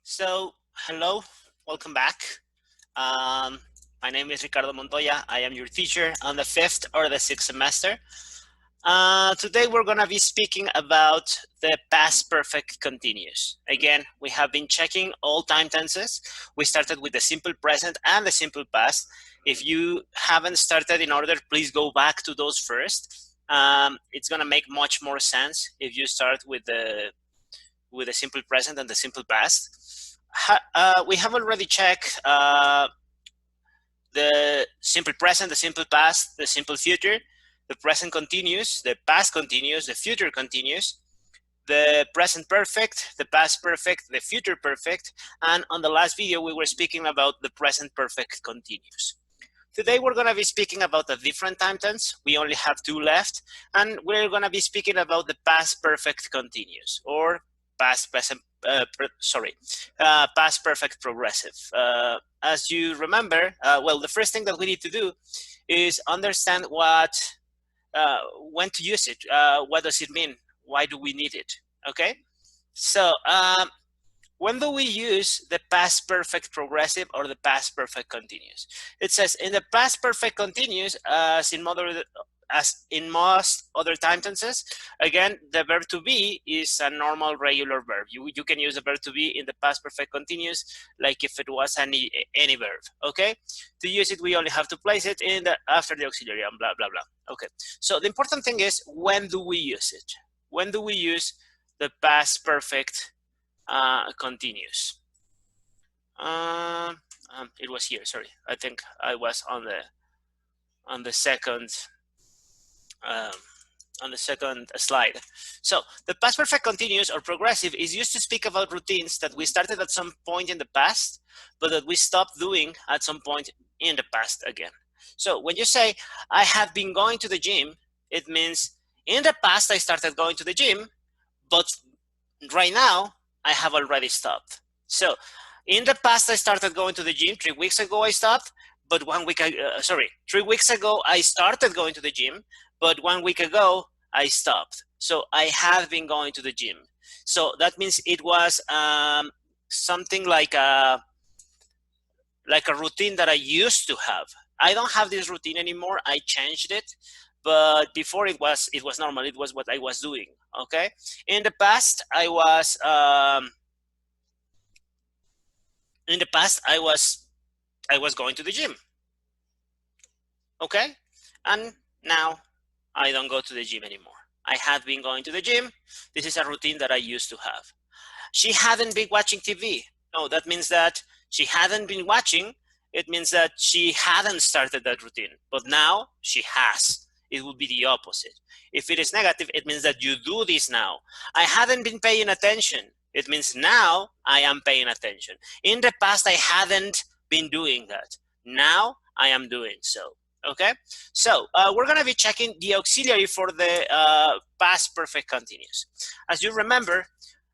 So, hello, welcome back. My name is Ricardo Montoya. I am your teacher on the 5th or the 6th semester. Today we're going to be speaking about the past perfect continuous. Again, we have been checking all time tenses. We started with the simple present and the simple past. If you haven't started in order, please go back to those first. It's going to make much more sense if you start with the simple present and the simple past. We have already checked the simple present, the simple past, the simple future, the present continuous, the past continuous, the future continuous, the present perfect, the past perfect, the future perfect, and on the last video we were speaking about the present perfect continuous. Today we're going to be speaking about a different time tense. We only have two left, and we're going to be speaking about the past perfect continuous, or past perfect progressive. As you remember, well, the first thing that we need to do is understand when to use it. What does it mean? Why do we need it? Okay, so when do we use the past perfect progressive or the past perfect continuous? It says in the past perfect continuous, as in most other time tenses, again, the verb to be is a normal regular verb. You can use the verb to be in the past perfect continuous like if it was any verb, okay? To use it, we only have to place it in after the auxiliary and blah, blah, blah. Okay, so the important thing is, when do we use it? When do we use the past perfect continuous? It was here, sorry. I think I was on the second slide. So the past perfect continuous or progressive is used to speak about routines that we started at some point in the past, but that we stopped doing at some point in the past again. So when you say, I have been going to the gym, it means in the past I started going to the gym, but right now I have already stopped. So in the past I started going to the gym. 3 weeks ago I stopped, but 3 weeks ago I started going to the gym, but 1 week ago I stopped. So I have been going to the gym. So that means it was something like a routine that I used to have. I don't have this routine anymore. I changed it, but before it was normal. It was what I was doing. Okay. In the past, I was going to the gym. Okay, and now I don't go to the gym anymore. I had been going to the gym. This is a routine that I used to have. She hadn't been watching TV. No, that means that she hadn't been watching. It means that she hadn't started that routine, but now she has. It would be the opposite. If it is negative, it means that you do this now. I hadn't been paying attention. It means now I am paying attention. In the past, I hadn't been doing that. Now I am doing so. Okay, so we're going to be checking the auxiliary for the past perfect continuous. As you remember,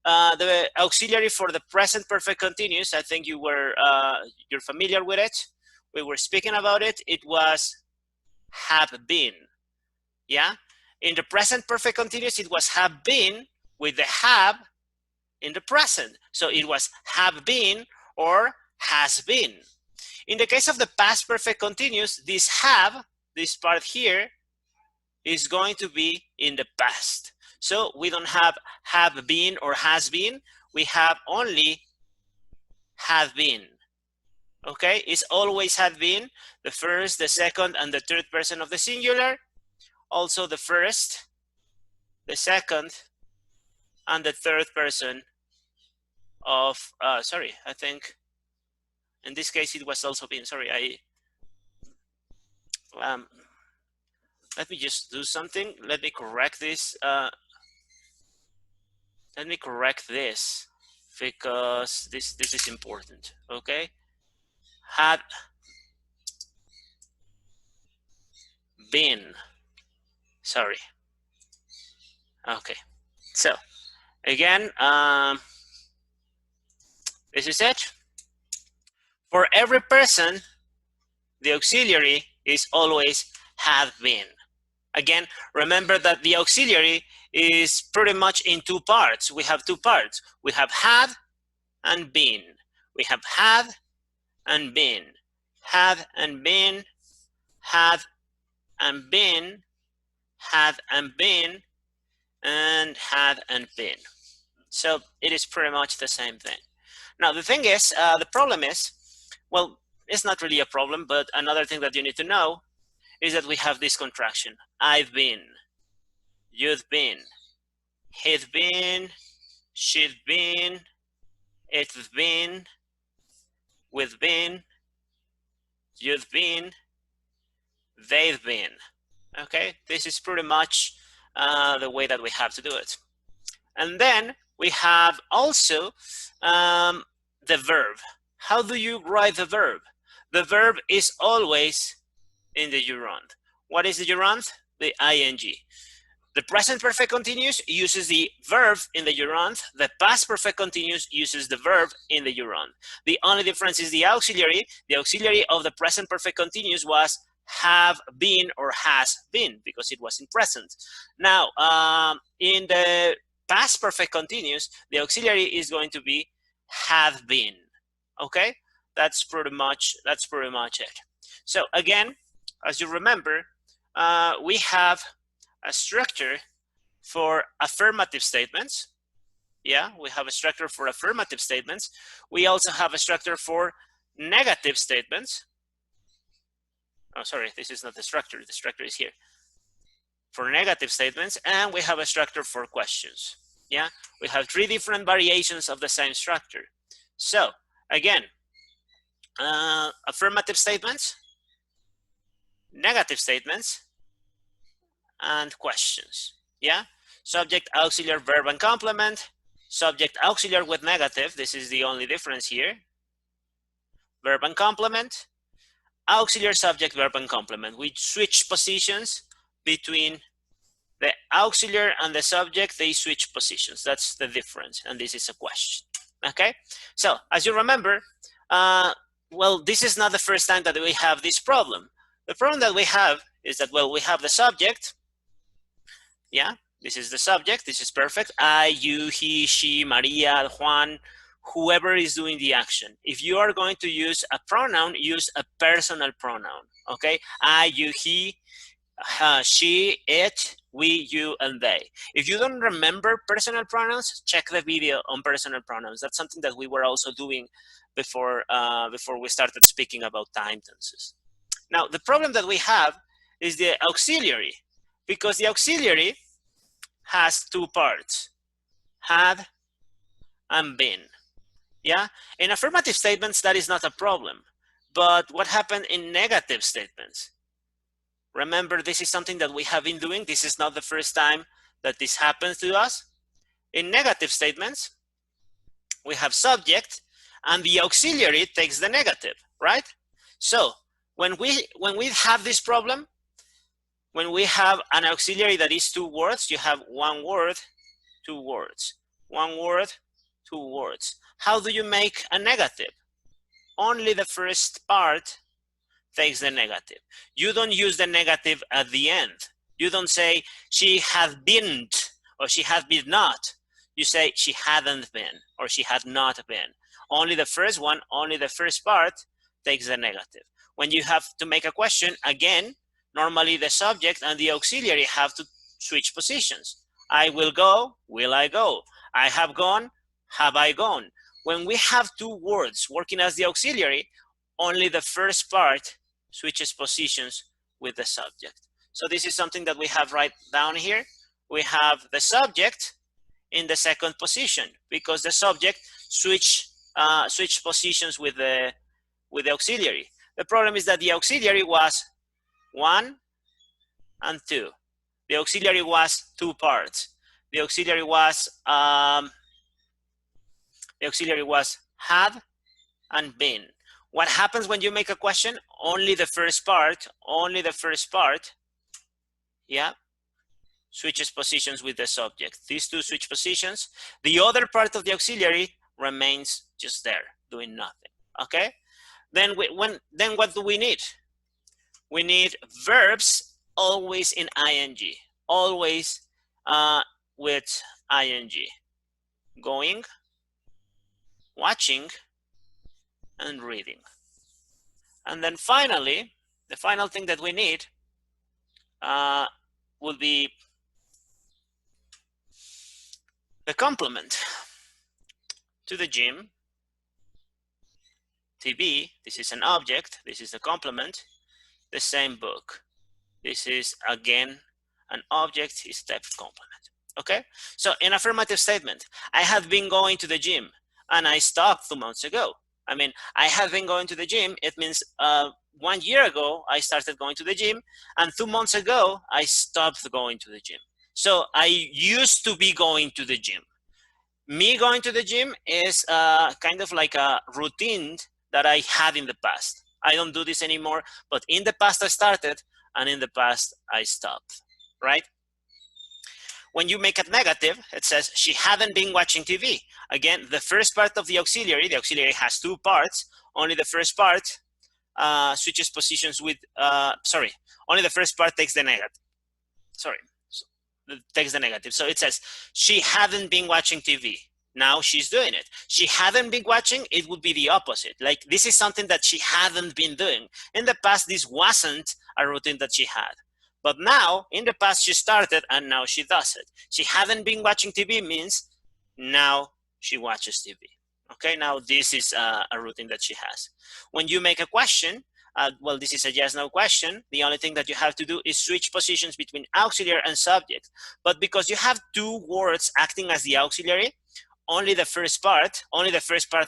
the auxiliary for the present perfect continuous, I think you're familiar with it. We were speaking about it. It was have been. Yeah, in the present perfect continuous, it was have been with the have in the present. So it was have been or has been. In the case of the past perfect continuous, this part here, is going to be in the past. So we don't have been or has been. We have only have been. Okay, it's always had been, the first, the second, and the third person of the singular. Also the first, the second, and the third person of, sorry, I think in this case it was also been, sorry, let me just do something. Let me correct this. Let me correct this because this is important. Okay, had been. Sorry. Okay. So again, this is it. For every person, the auxiliary is always have been. Again, remember that the auxiliary is pretty much in two parts. We have two parts. We have had and been. We have had and been, had and been, had and been, had and been, and had and been. So it is pretty much the same thing. Now the thing is, the problem is, well, it's not really a problem, but another thing that you need to know is that we have this contraction. I've been, you've been, he'd been, she'd been, it's been, we've been, you've been, they've been. Okay, this is pretty much the way that we have to do it. And then we have also the verb. How do you write the verb? The verb is always in the gerund. What is the gerund? The ing. The present perfect continuous uses the verb in the gerund. The past perfect continuous uses the verb in the gerund. The only difference is the auxiliary. The auxiliary of the present perfect continuous was have been or has been because it was in present. Now, in the past perfect continuous, the auxiliary is going to be have been. Okay, that's pretty much it. So again, as you remember, we have a structure for affirmative statements. Yeah, we have a structure for affirmative statements. We also have a structure for negative statements. Oh, sorry, this is not the structure. The structure is here. For negative statements, and we have a structure for questions. Yeah, we have 3 different variations of the same structure. So again, affirmative statements, negative statements, and questions. Yeah, subject, auxiliary, verb, and complement. Subject, auxiliary with negative. This is the only difference here. Verb and complement. Auxiliary, subject, verb, and complement. We switch positions between the auxiliary and the subject. They switch positions. That's the difference. And this is a question. Okay. So as you remember, well, this is not the first time that we have this problem. The problem that we have is that, well, we have the subject. Yeah, this is the subject. This is perfect. I, you, he, she, Maria, Juan, whoever is doing the action. If you are going to use a pronoun, use a personal pronoun. Okay, I, you, he, she, it, we, you, and they. If you don't remember personal pronouns, check the video on personal pronouns. That's something that we were also doing before we started speaking about time tenses. Now, the problem that we have is the auxiliary, because the auxiliary has 2 parts, had and been. Yeah, in affirmative statements, that is not a problem. But what happened in negative statements? Remember, this is something that we have been doing. This is not the first time that this happens to us. In negative statements, we have subject, and the auxiliary takes the negative, right? So when we have this problem, when we have an auxiliary that is 2 words, you have 1 word, 2 words, 1 word, 2 words. How do you make a negative? Only the first part takes the negative. You don't use the negative at the end. You don't say she had been or she had been not. You say she hadn't been or she had not been. Only the first one, only the first part takes the negative. When you have to make a question, again, normally the subject and the auxiliary have to switch positions. I will go, will I go? I have gone, have I gone? When we have 2 words working as the auxiliary, only the first part switches positions with the subject. So this is something that we have right down here. We have the subject in the second position because the subject switch positions with the auxiliary. The problem is that the auxiliary was 1 and 2. The auxiliary was 2 parts. The auxiliary was had and been. What happens when you make a question? Only the first part, yeah, switches positions with the subject. These 2 switch positions. The other part of the auxiliary remains just there, doing nothing, okay? Then what do we need? We need verbs always in ing, always with ing. Going, watching, and reading. And then finally, the final thing that we need will be the complement. To the gym, TV, this is an object, this is the complement, the same book. This is again an object, is type of complement. Okay, so in affirmative statement, I have been going to the gym and I stopped 2 months ago. I mean, I have been going to the gym, it means 1 year ago I started going to the gym, and 2 months ago I stopped going to the gym. So I used to be going to the gym. Me going to the gym is kind of like a routine that I had in the past. I don't do this anymore, but in the past I started, and in the past I stopped, right? When you make it negative, it says she hadn't been watching TV. Again, the first part of the auxiliary has 2 parts. Only the first part switches positions with, only the first part takes the negative. Takes the negative. So it says she hadn't been watching TV. Now she's doing it. She hadn't been watching, it would be the opposite. Like, this is something that she hadn't been doing. In the past, this wasn't a routine that she had. But now, in the past, she started and now she does it. She hadn't been watching TV means now she watches TV. Okay, now this is a routine that she has. When you make a question, well, this is a yes/no question. The only thing that you have to do is switch positions between auxiliary and subject. But because you have 2 words acting as the auxiliary, only the first part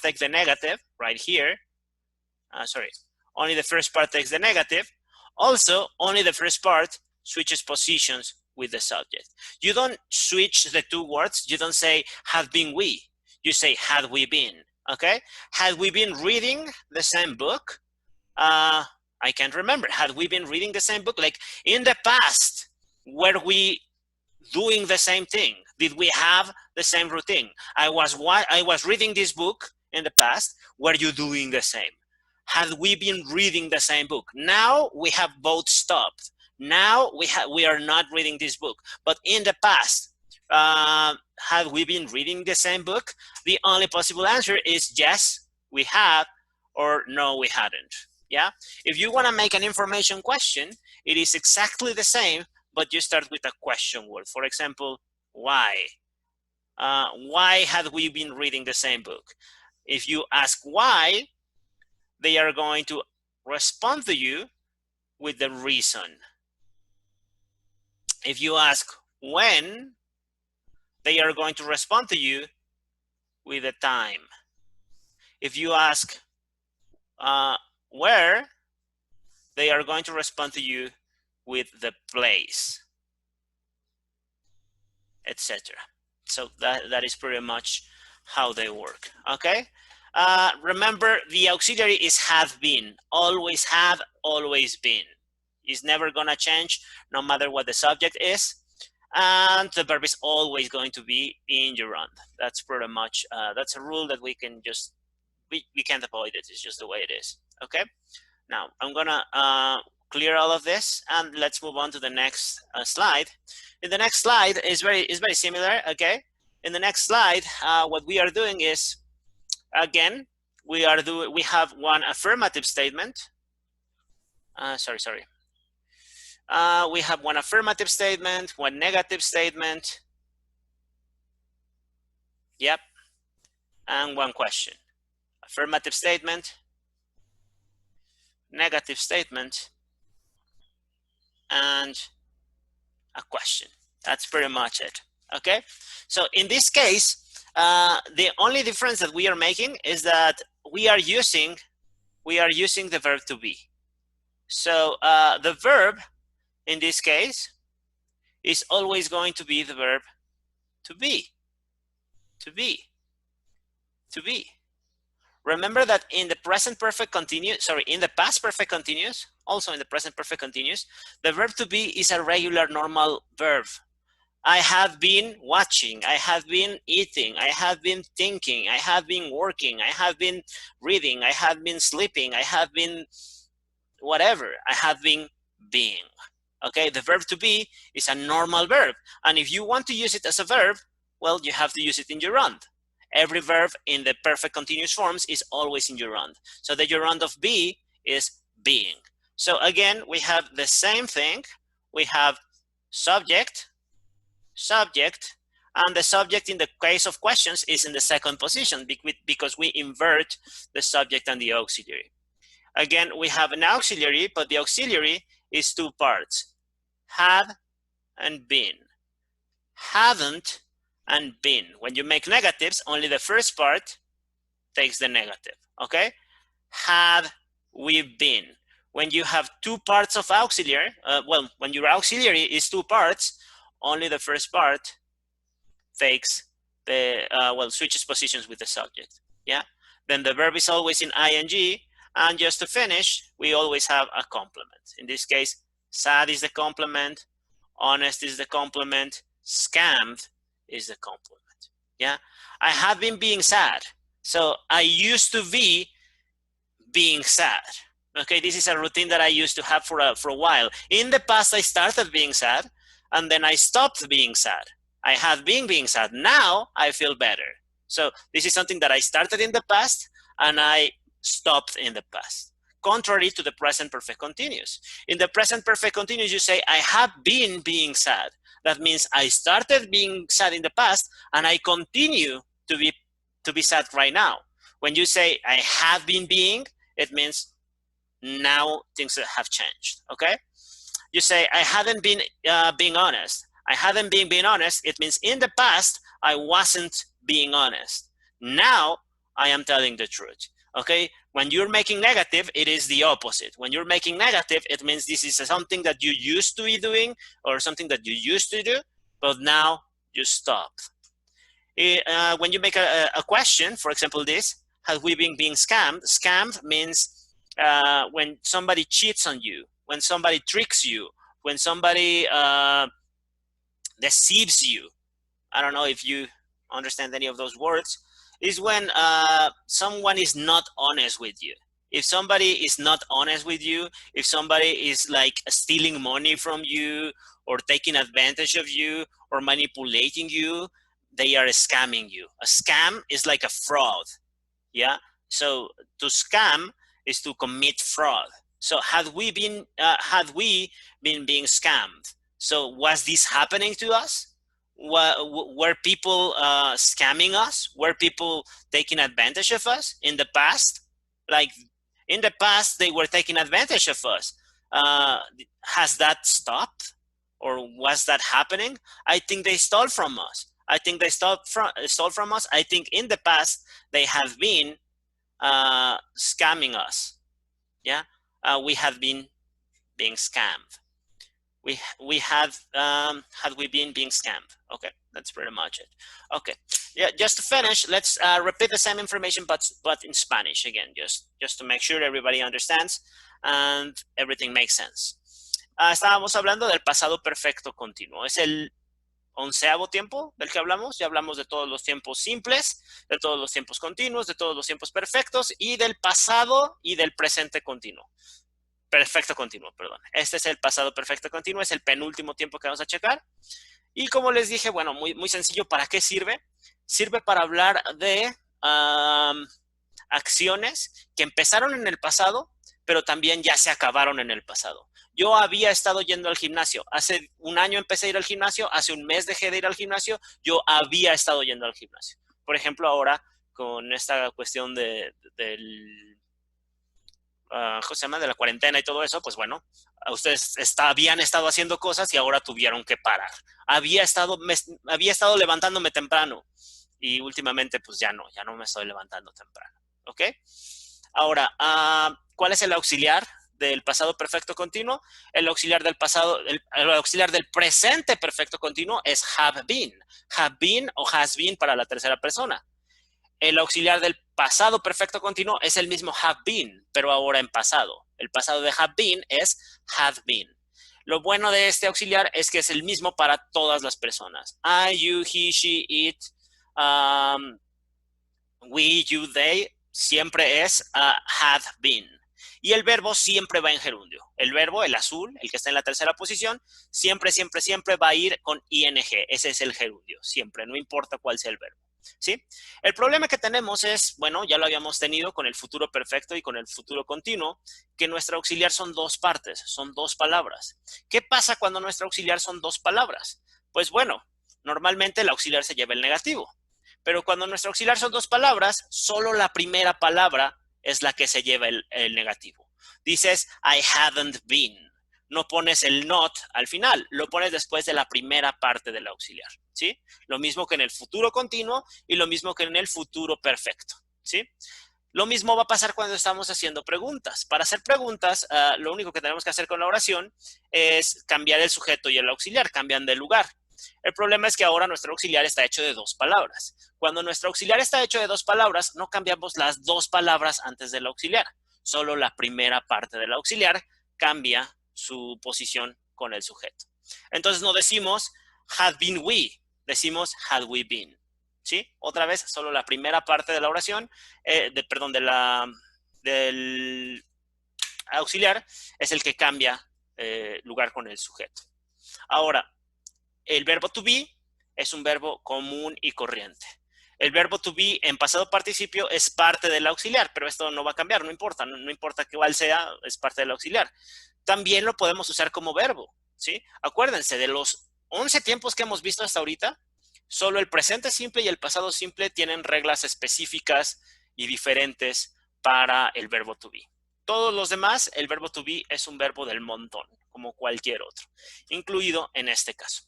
takes the negative right here. Only the first part takes the negative. Also, only the first part switches positions with the subject. You don't switch the 2 words. You don't say, have been we. You say, had we been, okay? Had we been reading the same book? I can't remember. Had we been reading the same book? Like, in the past, were we doing the same thing? Did we have the same routine? I was reading this book in the past. Were you doing the same? Had we been reading the same book? Now we have both stopped. Now we are not reading this book. But in the past, had we been reading the same book? The only possible answer is yes, we have, or no, we hadn't. Yeah. If you want to make an information question, it is exactly the same, but you start with a question word. For example, why? Why had we been reading the same book? If you ask why, they are going to respond to you with the reason. If you ask when, they are going to respond to you with the time. If you ask where, they are going to respond to you with the place, etc. So that is pretty much how they work. Okay. Remember, the auxiliary is have been. Always have, always been. It's never gonna change no matter what the subject is. And the verb is always going to be in gerund. That's pretty much, that's a rule that we can just, we can't avoid it. It's just the way it is. Okay. Now I'm gonna clear all of this and let's move on to the next slide. In the next slide is very similar. Okay. In the next slide, what we are doing is, again, we have one affirmative statement. We have one affirmative statement, one negative statement. Yep. And one question. Affirmative statement, negative statement, and a question. That's pretty much it. Okay. So in this case, the only difference that we are making is that we are using the verb to be. So the verb in this case is always going to be the verb to be. To be. To be. Remember that in the present perfect continuous, in the past perfect continuous, also in the present perfect continuous, the verb to be is a regular normal verb. I have been watching, I have been eating, I have been thinking, I have been working, I have been reading, I have been sleeping, I have been whatever, I have been being. Okay, the verb to be is a normal verb. And if you want to use it as a verb, well, you have to use it in gerund. Every verb in the perfect continuous forms is always in gerund. So the gerund of be is being. So again, we have the same thing. We have subject, and the subject in the case of questions is in the second position because we invert the subject and the auxiliary. Again, we have an auxiliary, but the auxiliary is two parts, had and been. Haven't and been. When you make negatives, only the first part takes the negative, okay? Had we been. When you have two parts of auxiliary, when your auxiliary is two parts, only the first part takes the, switches positions with the subject, yeah? Then the verb is always in ing, and just to finish, we always have a complement. In this case, sad is the complement, honest is the complement, scammed is the complement, yeah? I have been being sad. So I used to be being sad. Okay, this is a routine that I used to have for a while. In the past, I started being sad, and then I stopped being sad. I have been being sad. Now I feel better. So this is something that I started in the past, and I stopped in the past. Contrary to the present perfect continuous. In the present perfect continuous, you say, I have been being sad. That means I started being sad in the past, and I continue to be sad right now. When you say I have been being, it means now things have changed, okay? You say I haven't been being honest. I haven't been being honest. It means in the past, I wasn't being honest. Now, I am telling the truth, okay? When you're making negative, it is the opposite. When you're making negative, it means this is something that you used to be doing or something that you used to do, but now you stop. When you make a question, for example, this, have we been being scammed? Scammed means when somebody cheats on you, when somebody tricks you, when somebody deceives you. I don't know if you understand any of those words. Is when someone is not honest with you. If somebody is not honest with you, if somebody is like stealing money from you or taking advantage of you or manipulating you, they are scamming you. A scam is like a fraud, yeah? So to scam is to commit fraud. So had we been being scammed? So was this happening to us? Were people scamming us? Were people taking advantage of us in the past? Like in the past, they were taking advantage of us. Has that stopped? Or was that happening? I think they stole from us. I think they stole from us. I think in the past, they have been scamming us. Yeah, we have been being scammed. We have had we been being scammed? Okay, that's pretty much it. Okay, yeah. Just to finish, let's repeat the same information, but in Spanish again, just to make sure everybody understands and everything makes sense. Estábamos hablando del pasado perfecto continuo. Es el 11º tiempo del que hablamos. Ya hablamos de todos los tiempos simples, de todos los tiempos continuos, de todos los tiempos perfectos y del pasado y del presente continuo. Perfecto continuo, perdón. Este es el pasado perfecto continuo, es el penúltimo tiempo que vamos a checar. Y como les dije, bueno, muy sencillo, ¿para qué sirve? Sirve para hablar de acciones que empezaron en el pasado, pero también ya se acabaron en el pasado. Yo había estado yendo al gimnasio. Hace un año empecé a ir al gimnasio, hace un mes dejé de ir al gimnasio, yo había estado yendo al gimnasio. Por ejemplo, ahora con esta cuestión del ¿cómo se llama? De la cuarentena y todo eso, pues bueno, ustedes habían estado haciendo cosas y ahora tuvieron que parar. Había estado levantándome temprano y últimamente pues ya no me estoy levantando temprano, ¿ok? Ahora, ¿cuál es el auxiliar del pasado perfecto continuo? El auxiliar del pasado, el auxiliar del presente perfecto continuo es have been o has been para la tercera persona. El auxiliar del pasado perfecto continuo es el mismo have been, pero ahora en pasado. El pasado de have been es have been. Lo bueno de este auxiliar es que es el mismo para todas las personas. I, you, he, she, it, we, you, they, siempre es have been. Y el verbo siempre va en gerundio. El verbo, el azul, el que está en la tercera posición, siempre va a ir con ing. Ese es el gerundio, siempre, no importa cuál sea el verbo. ¿sí? El problema que tenemos es, bueno, ya lo habíamos tenido con el futuro perfecto y con el futuro continuo, que nuestro auxiliar son dos partes, son dos palabras. ¿Qué pasa cuando nuestro auxiliar son dos palabras? Pues bueno, normalmente el auxiliar se lleva el negativo, pero cuando nuestro auxiliar son dos palabras, solo la primera palabra es la que se lleva el negativo. Dices, I haven't been. No pones el not al final, lo pones después de la primera parte del auxiliar, ¿sí? Lo mismo que en el futuro continuo y lo mismo que en el futuro perfecto, ¿sí? Lo mismo va a pasar cuando estamos haciendo preguntas. Para hacer preguntas, lo único que tenemos que hacer con la oración es cambiar el sujeto y el auxiliar, cambian de lugar. El problema es que ahora nuestro auxiliar está hecho de dos palabras. Cuando nuestro auxiliar está hecho de dos palabras, no cambiamos las dos palabras antes del auxiliar. Solo la primera parte del auxiliar cambia su posición con el sujeto. Entonces no decimos had been we, decimos had we been. ¿Sí? Otra vez, solo la primera parte de la oración, del auxiliar es el que cambia lugar con el sujeto. Ahora, el verbo to be es un verbo común y corriente. El verbo to be en pasado participio es parte del auxiliar, pero esto no va a cambiar, no importa, no importa cuál sea, es parte del auxiliar. También lo podemos usar como verbo, ¿sí? Acuérdense, de los 11 tiempos que hemos visto hasta ahorita, solo el presente simple y el pasado simple tienen reglas específicas y diferentes para el verbo to be. Todos los demás, el verbo to be es un verbo del montón, como cualquier otro, incluido en este caso.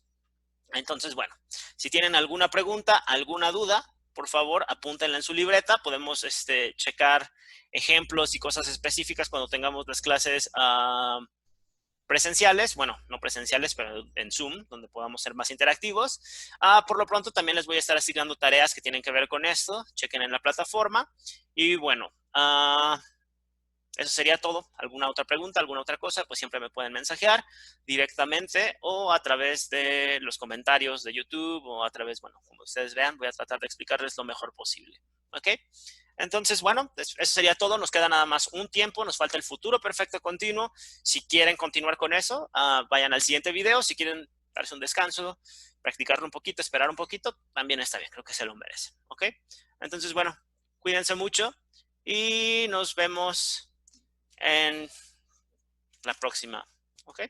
Entonces, bueno, si tienen alguna pregunta, alguna duda, por favor, apúntenla en su libreta. Podemos checar ejemplos y cosas específicas cuando tengamos las clases presenciales, bueno, no presenciales, pero en Zoom, donde podamos ser más interactivos. Por lo pronto, también les voy a estar asignando tareas que tienen que ver con esto. Chequen en la plataforma. Y bueno, eso sería todo. ¿Alguna otra pregunta, alguna otra cosa? Pues siempre me pueden mensajear directamente o a través de los comentarios de YouTube o a través, bueno, como ustedes vean, voy a tratar de explicarles lo mejor posible. ¿Ok? Entonces, bueno, eso sería todo. Nos queda nada más un tiempo. Nos falta el futuro perfecto continuo. Si quieren continuar con eso, vayan al siguiente video. Si quieren darse un descanso, practicarlo un poquito, esperar un poquito, también está bien. Creo que se lo merece. ¿Ok? Entonces, bueno, cuídense mucho y nos vemos en la próxima. ¿Ok?